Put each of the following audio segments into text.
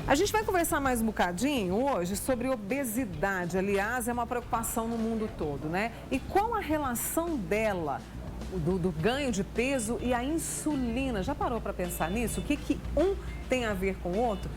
A gente vai conversar mais um bocadinho hoje sobre obesidade. Aliás, é uma preocupação no mundo todo, né? E qual a relação dela, do ganho de peso e a insulina? Já parou para pensar nisso? O que um tem a ver com o outro?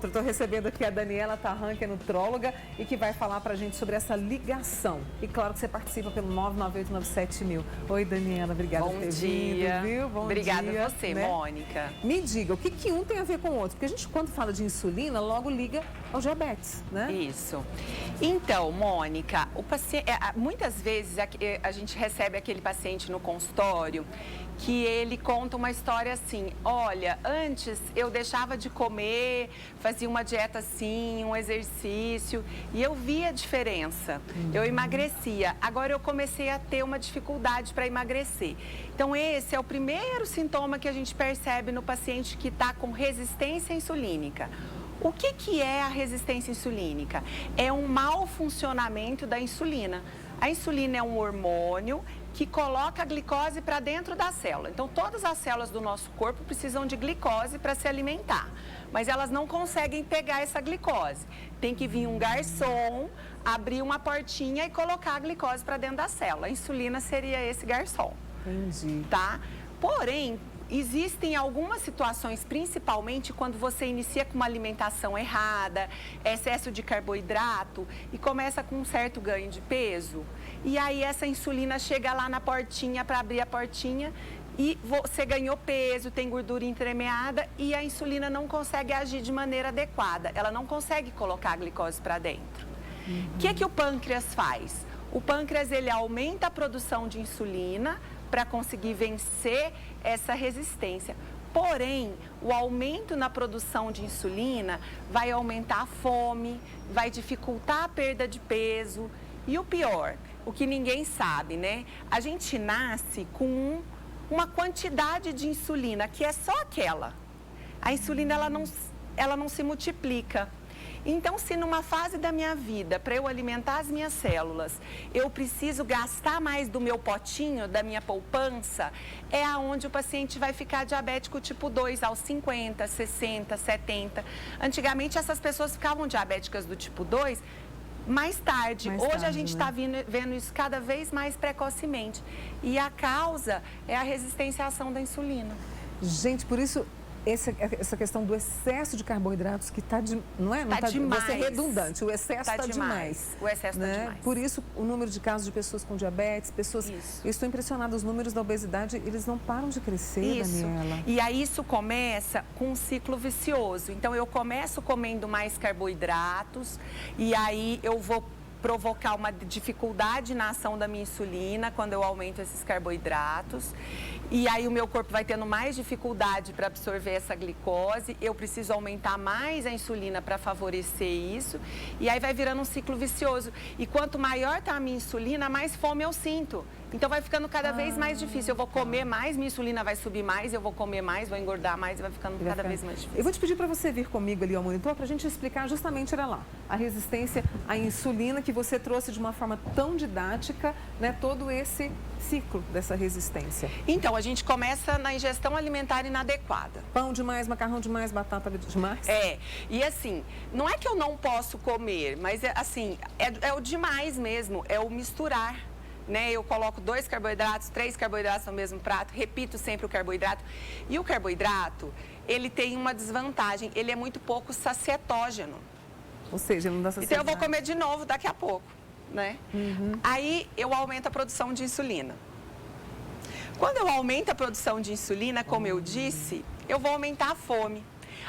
Estou recebendo aqui a Daniela Tarran, que é nutróloga e que vai falar para a gente sobre essa ligação. E claro que você participa pelo 998-97.000. Oi, Daniela, obrigada por ter vindo, viu? Bom Obrigada dia, a você, né? Mônica. Me diga, o que um tem a ver com o outro? Porque a gente, quando fala de insulina, logo liga ao diabetes, né? Isso. Então, Mônica, muitas vezes a gente recebe aquele paciente no consultório que ele conta uma história assim: olha, antes eu deixava de comer, fazia uma dieta assim, um exercício, e eu via a diferença, eu emagrecia. Agora eu comecei a ter uma dificuldade para emagrecer. Então esse é o primeiro sintoma que a gente percebe no paciente que está com resistência insulínica. O que é a resistência insulínica? É um mau funcionamento da insulina. A insulina é um hormônio que coloca a glicose para dentro da célula. Então, todas as células do nosso corpo precisam de glicose para se alimentar, mas elas não conseguem pegar essa glicose. Tem que vir um garçom, abrir uma portinha e colocar a glicose para dentro da célula. A insulina seria esse garçom. Entendi. Tá? Porém, existem algumas situações, principalmente quando você inicia com uma alimentação errada, excesso de carboidrato e começa com um certo ganho de peso. E aí essa insulina chega lá na portinha para abrir a portinha e você ganhou peso, tem gordura entremeada e a insulina não consegue agir de maneira adequada. Ela não consegue colocar a glicose para dentro. O que o pâncreas faz? O pâncreas, ele aumenta a produção de insulina para conseguir vencer essa resistência. Porém, o aumento na produção de insulina vai aumentar a fome, vai dificultar a perda de peso. E o pior, o que ninguém sabe, né? A gente nasce com uma quantidade de insulina que é só aquela. A insulina, ela não se multiplica. Então, se numa fase da minha vida, para eu alimentar as minhas células, eu preciso gastar mais do meu potinho, da minha poupança, é aonde o paciente vai ficar diabético tipo 2 aos 50, 60, 70. Antigamente, essas pessoas ficavam diabéticas do tipo 2 mais tarde. Hoje a gente está vendo isso cada vez mais precocemente. E a causa é a resistência à ação da insulina. Gente, por isso essa questão do excesso de carboidratos que está não é? Não tá demais. Vou ser redundante, o excesso está demais. O excesso está demais. Por isso, o número de casos de pessoas com diabetes, pessoas... Isso. Eu estou impressionada, os números da obesidade, eles não param de crescer, Daniela. E aí isso começa com um ciclo vicioso. Então, eu começo comendo mais carboidratos e aí eu vou provocar uma dificuldade na ação da minha insulina quando eu aumento esses carboidratos. E aí o meu corpo vai tendo mais dificuldade para absorver essa glicose, eu preciso aumentar mais a insulina para favorecer isso, e aí vai virando um ciclo vicioso. E quanto maior está a minha insulina, mais fome eu sinto. Então vai ficando cada vez mais difícil. Eu vou comer mais, minha insulina vai subir mais, eu vou comer mais, vou engordar mais e vai ficando cada vez mais difícil. Eu vou te pedir para você vir comigo ali ao monitor para a gente explicar justamente, olha lá, a resistência à insulina que você trouxe de uma forma tão didática, né, todo esse ciclo dessa resistência. Então, a gente começa na ingestão alimentar inadequada. Pão demais, macarrão demais, batata demais? E assim, não é que eu não posso comer, mas é o demais mesmo, é o misturar. Né? Eu coloco 2 carboidratos, 3 carboidratos no mesmo prato, repito sempre o carboidrato. E o carboidrato, ele tem uma desvantagem, ele é muito pouco sacietógeno. Ou seja, ele não dá saciedade. Então eu vou comer de novo daqui a pouco, né? Aí eu aumento a produção de insulina. Quando eu aumento a produção de insulina, como eu disse, eu vou aumentar a fome.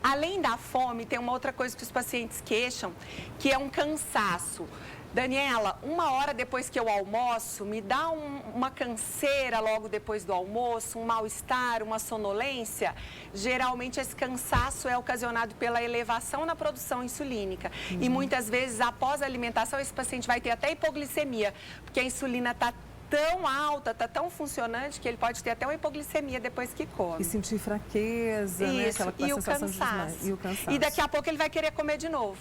Além da fome, tem uma outra coisa que os pacientes queixam, que é um cansaço. Daniela, 1 hora depois que eu almoço, me dá uma canseira logo depois do almoço, um mal-estar, uma sonolência. Geralmente esse cansaço é ocasionado pela elevação na produção insulínica. E muitas vezes, após a alimentação, esse paciente vai ter até hipoglicemia, porque a insulina está tão alta, está tão funcionante, que ele pode ter até uma hipoglicemia depois que come. E sentir fraqueza, né? Isso, Aquela e o cansaço. E o cansaço. E daqui a pouco ele vai querer comer de novo.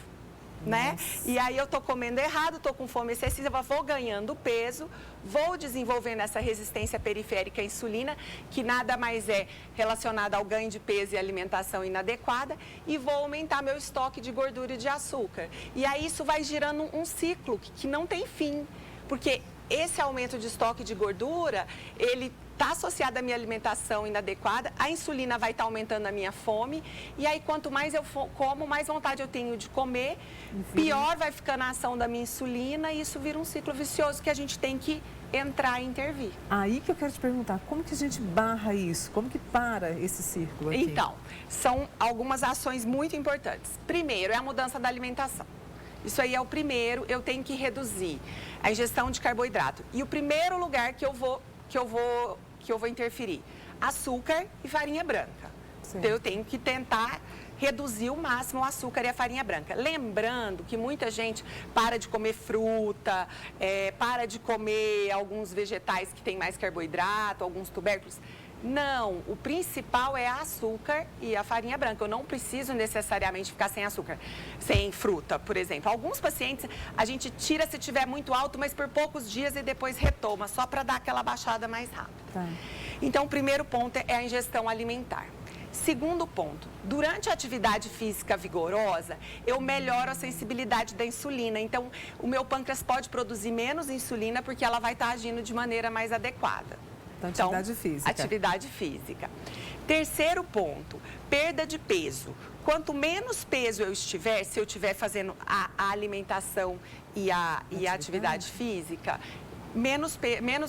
né? E aí eu tô comendo errado, tô com fome excessiva, vou ganhando peso, vou desenvolvendo essa resistência periférica à insulina, que nada mais é relacionada ao ganho de peso e alimentação inadequada, e vou aumentar meu estoque de gordura e de açúcar. E aí isso vai girando um ciclo que não tem fim, porque esse aumento de estoque de gordura, ele está associado à minha alimentação inadequada, a insulina vai estar aumentando a minha fome, e aí quanto mais eu como, mais vontade eu tenho de comer, pior vai ficando a ação da minha insulina, e isso vira um ciclo vicioso que a gente tem que entrar e intervir. Aí que eu quero te perguntar, como que a gente barra isso? Como que para esse círculo aqui? Então, são algumas ações muito importantes. Primeiro, é a mudança da alimentação. Isso aí é o primeiro, eu tenho que reduzir a ingestão de carboidrato. E o primeiro lugar que eu vou interferir, açúcar e farinha branca. Certo. Então, eu tenho que tentar reduzir o máximo o açúcar e a farinha branca. Lembrando que muita gente para de comer fruta, para de comer alguns vegetais que têm mais carboidrato, alguns tubérculos. Não, o principal é açúcar e a farinha branca. Eu não preciso necessariamente ficar sem açúcar, sem fruta, por exemplo. Alguns pacientes a gente tira se tiver muito alto, mas por poucos dias e depois retoma, só para dar aquela baixada mais rápida. Tá. Então, o primeiro ponto é a ingestão alimentar. Segundo ponto, durante a atividade física vigorosa, eu melhoro a sensibilidade da insulina. Então, o meu pâncreas pode produzir menos insulina porque ela vai estar agindo de maneira mais adequada. Então, atividade física. Atividade física. Terceiro ponto, perda de peso. Quanto menos peso eu estiver, se eu estiver fazendo a alimentação e a atividade física, menos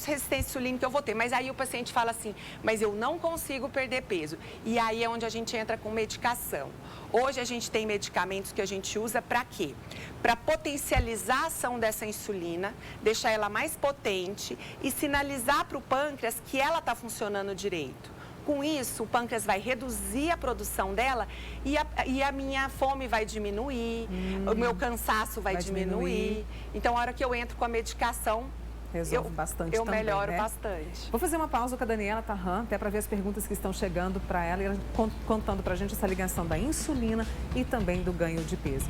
resistência insulínica eu vou ter. Mas aí o paciente fala assim, mas eu não consigo perder peso. E aí é onde a gente entra com medicação. Hoje a gente tem medicamentos que a gente usa para quê? Para potencializar a ação dessa insulina, deixar ela mais potente e sinalizar para o pâncreas que ela está funcionando direito. Com isso, o pâncreas vai reduzir a produção dela e a minha fome vai diminuir, o meu cansaço vai diminuir. Então, a hora que eu entro com a medicação, resolve bastante eu também, melhoro né? bastante. Vou fazer uma pausa com a Daniela Tarran, até para ver as perguntas que estão chegando para ela e ela contando para a gente essa ligação da insulina e também do ganho de peso.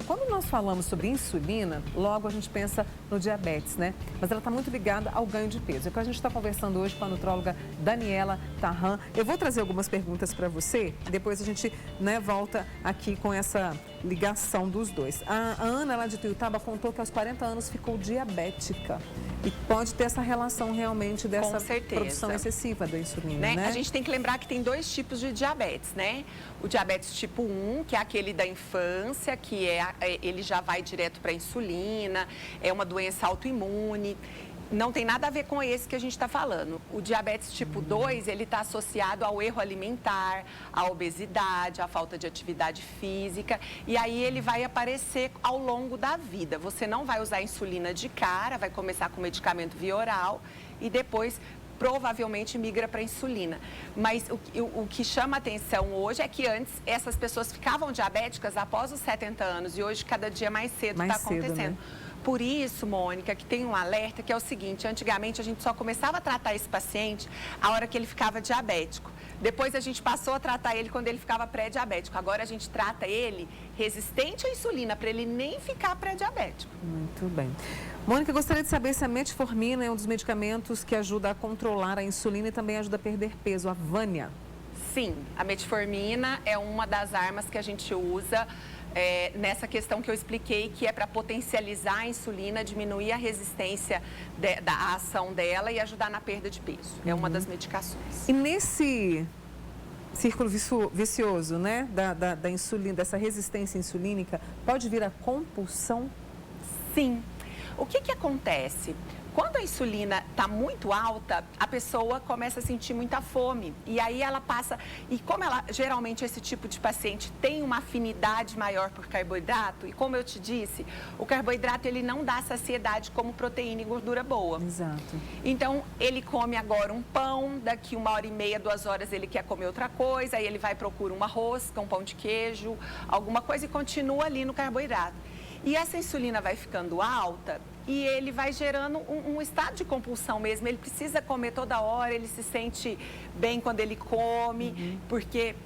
Quando nós falamos sobre insulina, logo a gente pensa no diabetes, né? Mas ela está muito ligada ao ganho de peso. É o que a gente está conversando hoje com a nutróloga Daniela Tarran. Eu vou trazer algumas perguntas para você e depois a gente, né, volta aqui com essa ligação dos dois. A Ana, lá de Tuiutaba, contou que aos 40 anos ficou diabética. E pode ter essa relação realmente dessa produção excessiva da insulina, né? A gente tem que lembrar que tem dois tipos de diabetes, né? O diabetes tipo 1, que é aquele da infância, que ele já vai direto para a insulina, é uma doença autoimune. Não tem nada a ver com esse que a gente está falando. O diabetes tipo 2, ele está associado ao erro alimentar, à obesidade, à falta de atividade física. E aí ele vai aparecer ao longo da vida. Você não vai usar insulina de cara, vai começar com medicamento via oral e depois provavelmente migra para insulina. Mas o que chama atenção hoje é que antes essas pessoas ficavam diabéticas após os 70 anos e hoje cada dia mais cedo está acontecendo. Né? Por isso, Mônica, que tem um alerta que é o seguinte, antigamente a gente só começava a tratar esse paciente a hora que ele ficava diabético. Depois a gente passou a tratar ele quando ele ficava pré-diabético. Agora a gente trata ele resistente à insulina, para ele nem ficar pré-diabético. Muito bem. Mônica, gostaria de saber se a metformina é um dos medicamentos que ajuda a controlar a insulina e também ajuda a perder peso, a Vânia. Sim, a metformina é uma das armas que a gente usa nessa questão que eu expliquei, que é para potencializar a insulina, diminuir a resistência da ação dela e ajudar na perda de peso. É uma das medicações. E nesse círculo vicioso, né, da insulina, dessa resistência insulínica, pode vir a compulsão? Sim. O que acontece? Quando a insulina está muito alta, a pessoa começa a sentir muita fome. E aí ela passa... E como geralmente esse tipo de paciente tem uma afinidade maior por carboidrato, e como eu te disse, o carboidrato ele não dá saciedade como proteína e gordura boa. Exato. Então, ele come agora um pão, daqui 1h30, 2 horas ele quer comer outra coisa, aí ele vai e procura uma rosca, um pão de queijo, alguma coisa e continua ali no carboidrato. E essa insulina vai ficando alta e ele vai gerando um estado de compulsão mesmo. Ele precisa comer toda hora, ele se sente bem quando ele come, porque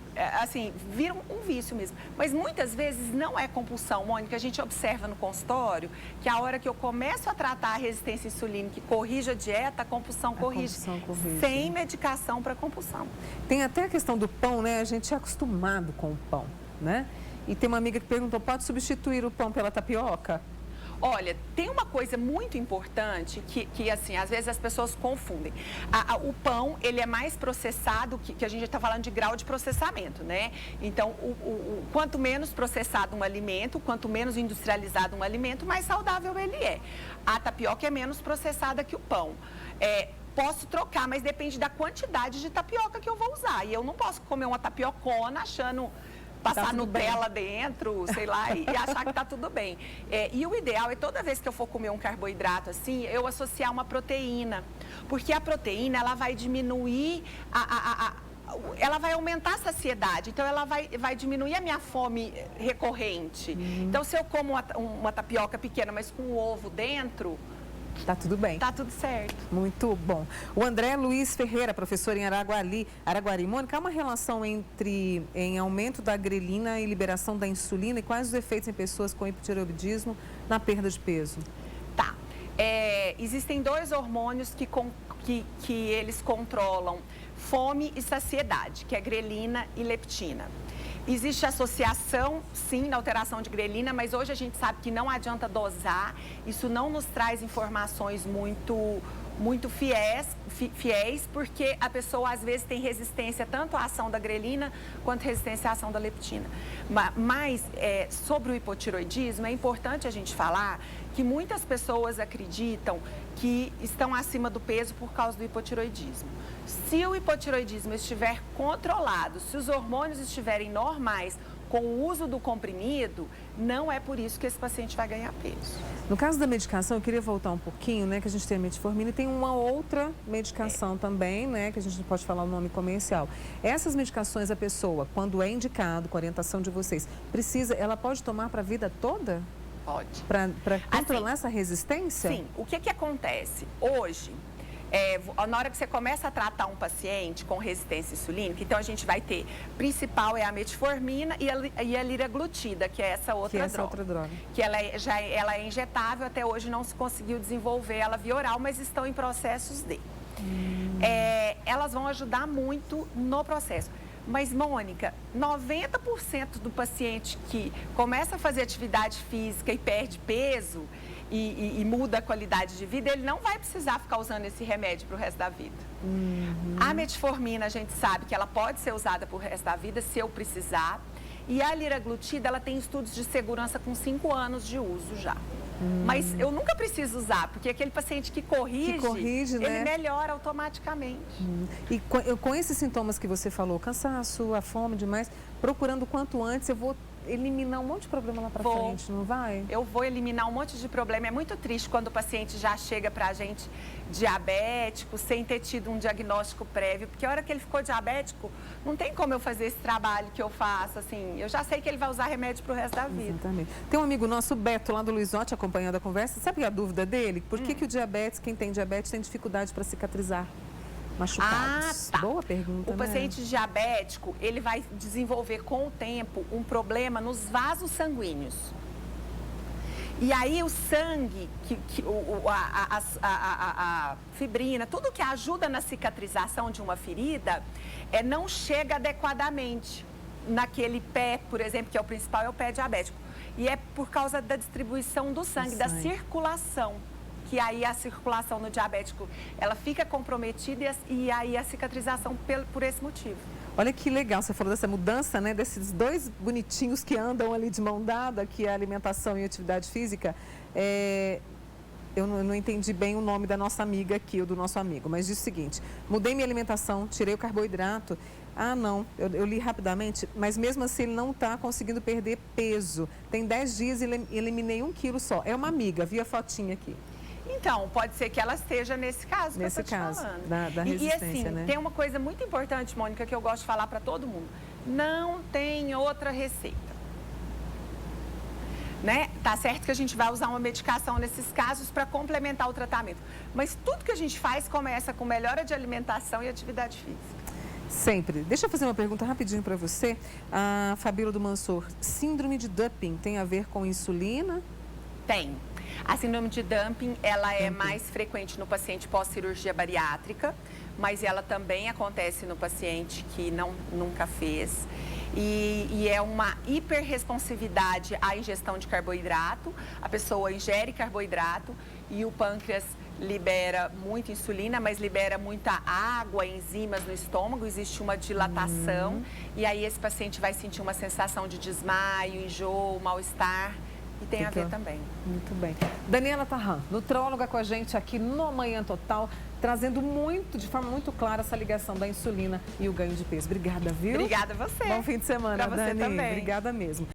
assim, vira um vício mesmo. Mas muitas vezes não é compulsão, Mônica. A gente observa no consultório que a hora que eu começo a tratar a resistência insulínica e corrige a dieta, a compulsão corrige. Sem medicação para compulsão. Tem até a questão do pão, né? A gente é acostumado com o pão, né? E tem uma amiga que perguntou, pode substituir o pão pela tapioca? Olha, tem uma coisa muito importante que assim, às vezes as pessoas confundem. O pão, ele é mais processado, que a gente está falando de grau de processamento, né? Então, quanto menos processado um alimento, quanto menos industrializado um alimento, mais saudável ele é. A tapioca é menos processada que o pão. Posso trocar, mas depende da quantidade de tapioca que eu vou usar. E eu não posso comer uma tapiocona achando... passar Nutella dentro, sei lá, e achar que tá tudo bem. E o ideal é toda vez que eu for comer um carboidrato assim, eu associar uma proteína. Porque a proteína, ela vai diminuir ela vai aumentar a saciedade, então ela vai diminuir a minha fome recorrente. Então, se eu como uma tapioca pequena, mas com ovo dentro... tá tudo bem. Tá tudo certo. Muito bom. O André Luiz Ferreira, professor em Araguari. Mônica, há uma relação em aumento da grelina e liberação da insulina e quais os efeitos em pessoas com hipotireoidismo na perda de peso? Tá. Existem 2 hormônios que eles controlam fome e saciedade, que é grelina e leptina. Existe associação, sim, na alteração de grelina, mas hoje a gente sabe que não adianta dosar. Isso não nos traz informações muito fiéis, porque a pessoa às vezes tem resistência tanto à ação da grelina quanto resistência à ação da leptina. Mas sobre o hipotireoidismo, é importante a gente falar que muitas pessoas acreditam que estão acima do peso por causa do hipotireoidismo. Se o hipotireoidismo estiver controlado, se os hormônios estiverem normais com o uso do comprimido, não é por isso que esse paciente vai ganhar peso. No caso da medicação, eu queria voltar um pouquinho, né, que a gente tem a metformina e tem uma outra medicação também, né, que a gente não pode falar o nome comercial. Essas medicações, a pessoa, quando é indicado, com a orientação de vocês, ela pode tomar para a vida toda? Pode. Para controlar essa resistência? Sim. O que acontece? Hoje, na hora que você começa a tratar um paciente com resistência insulínica, então a gente vai ter, principal é a metformina e a liraglutida, que é essa outra droga. Que ela é injetável, até hoje não se conseguiu desenvolver ela via oral, mas estão em processos de. Elas vão ajudar muito no processo. Mas, Mônica, 90% do paciente que começa a fazer atividade física e perde peso e muda a qualidade de vida, ele não vai precisar ficar usando esse remédio para o resto da vida. A metformina, a gente sabe que ela pode ser usada para o resto da vida, se eu precisar. E a liraglutida, ela tem estudos de segurança com 5 anos de uso já. Mas eu nunca preciso usar, porque aquele paciente que corrige né? Ele melhora automaticamente. E com esses sintomas que você falou, cansaço, a fome demais, procurando o quanto antes, eu vou eliminar um monte de problema lá pra frente, não vai? Eu vou eliminar um monte de problema. É muito triste quando o paciente já chega pra gente diabético, sem ter tido um diagnóstico prévio, porque a hora que ele ficou diabético, não tem como eu fazer esse trabalho que eu faço, assim, eu já sei que ele vai usar remédio pro resto da vida. Exatamente. Tem um amigo nosso, Beto, lá do Luizote, acompanhando a conversa, sabe a dúvida dele? Por que o diabetes, quem tem diabetes, tem dificuldade para cicatrizar? Machucados. Tá. Boa pergunta, O paciente diabético, ele vai desenvolver com o tempo um problema nos vasos sanguíneos. E aí o sangue, a fibrina, tudo que ajuda na cicatrização de uma ferida, não chega adequadamente naquele pé, por exemplo, que é o principal, é o pé diabético. E é por causa da distribuição do sangue, da circulação. Que aí a circulação no diabético, ela fica comprometida e aí a cicatrização por esse motivo. Olha que legal, você falou dessa mudança, né? Desses 2 bonitinhos que andam ali de mão dada, que é a alimentação e a atividade física. Eu não entendi bem o nome da nossa amiga aqui, ou do nosso amigo, mas diz o seguinte: mudei minha alimentação, tirei o carboidrato. Ah, não, eu li rapidamente, mas mesmo assim ele não está conseguindo perder peso. Tem 10 dias e eliminei 1 quilo só. É uma amiga, vi a fotinha aqui. Então, pode ser que ela esteja nesse caso que eu estou te falando. Da resistência, e assim, né? Tem uma coisa muito importante, Mônica, que eu gosto de falar para todo mundo. Não tem outra receita. Né? Tá certo que a gente vai usar uma medicação nesses casos para complementar o tratamento. Mas tudo que a gente faz começa com melhora de alimentação e atividade física. Sempre. Deixa eu fazer uma pergunta rapidinho para você. A Fabíola do Mansor, síndrome de Dumping tem a ver com insulina? Tem. A síndrome de dumping, ela é mais frequente no paciente pós-cirurgia bariátrica, mas ela também acontece no paciente que nunca fez. E é uma hiperresponsividade à ingestão de carboidrato. A pessoa ingere carboidrato e o pâncreas libera muita insulina, mas libera muita água, enzimas no estômago, existe uma dilatação. E aí esse paciente vai sentir uma sensação de desmaio, enjoo, mal-estar. E tem a ver também. Muito bem. Daniela Tarran, nutróloga com a gente aqui no Manhã Total, trazendo de forma muito clara essa ligação da insulina e o ganho de peso. Obrigada, viu? Obrigada a você. Bom fim de semana, pra você Dani. também. Obrigada mesmo.